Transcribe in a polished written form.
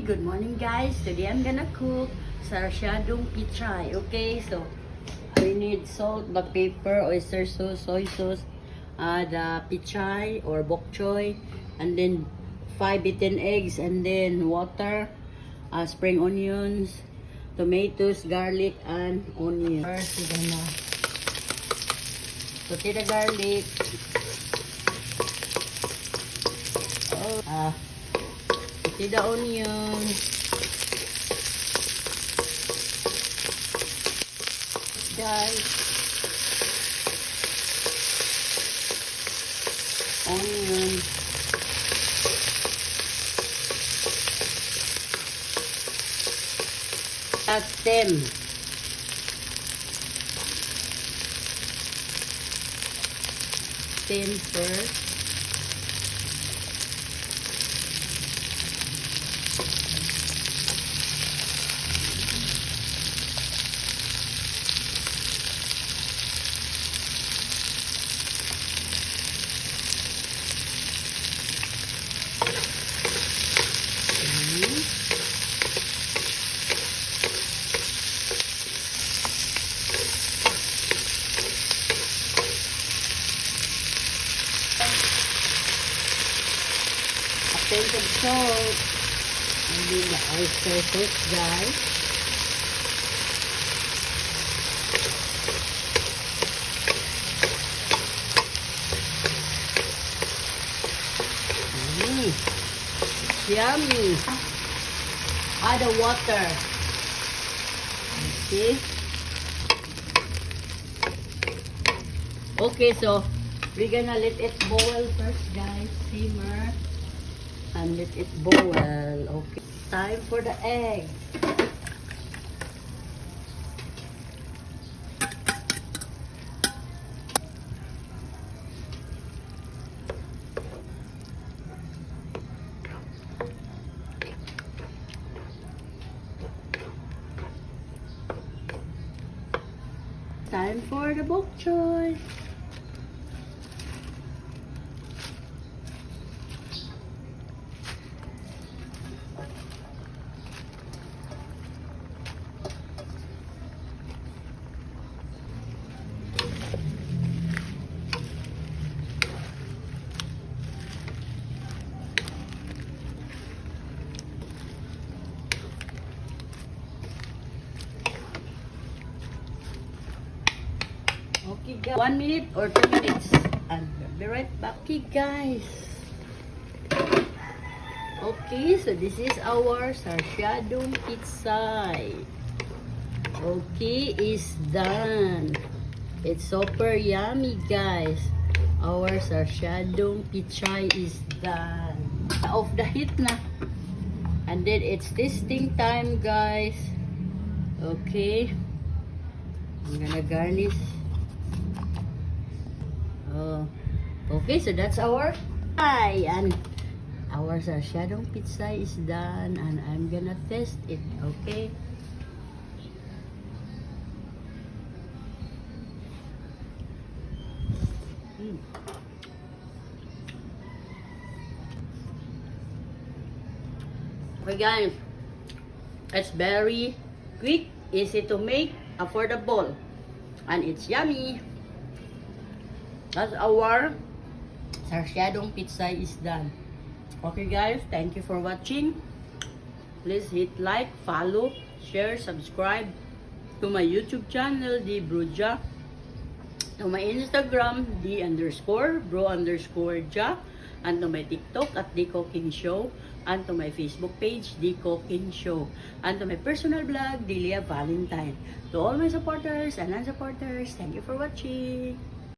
good morning guys. Today I'm gonna cook sarsyadong pichay. Okay, so I need salt, black pepper, oyster sauce, soy sauce, the pichay or bok choy, and then 5 beaten eggs, and then water, spring onions, tomatoes, garlic, and onion. First, we're gonna saute the garlic. Saute the onion. Guys, onion, stem, first. Pinch of salt, and then the oyster sauce, guys. It's yummy. Add the water. See? Okay, so we're gonna let it boil first, guys. Simmer. And let it boil. Okay. Time for the egg. Time for the bok choy. Okay, guys. 1 minute or 2 minutes. And we'll be right back, okay, guys. Okay, so this is our sarsyadong pichay. Okay, it's done. It's super yummy, guys. Our sarsyadong pichay is done. Off the heat na. And then it's tasting time, guys. Okay. I'm gonna garnish. Okay, so that's our pie, and our sarsyadong pichay is done, and I'm gonna test it. Okay. Okay, guys, it's very quick, easy to make, affordable, and it's yummy. That's our sarsyadong pichay is done. Okay, guys, thank you for watching. Please hit like, follow, share, subscribe to my YouTube channel, D Bruja, to my Instagram, D_bro_ja, and to my TikTok at D Cooking Show, and to my Facebook page, D Cooking Show, and to my personal blog, Delia Valentine. To all my supporters and non-supporters, thank you for watching.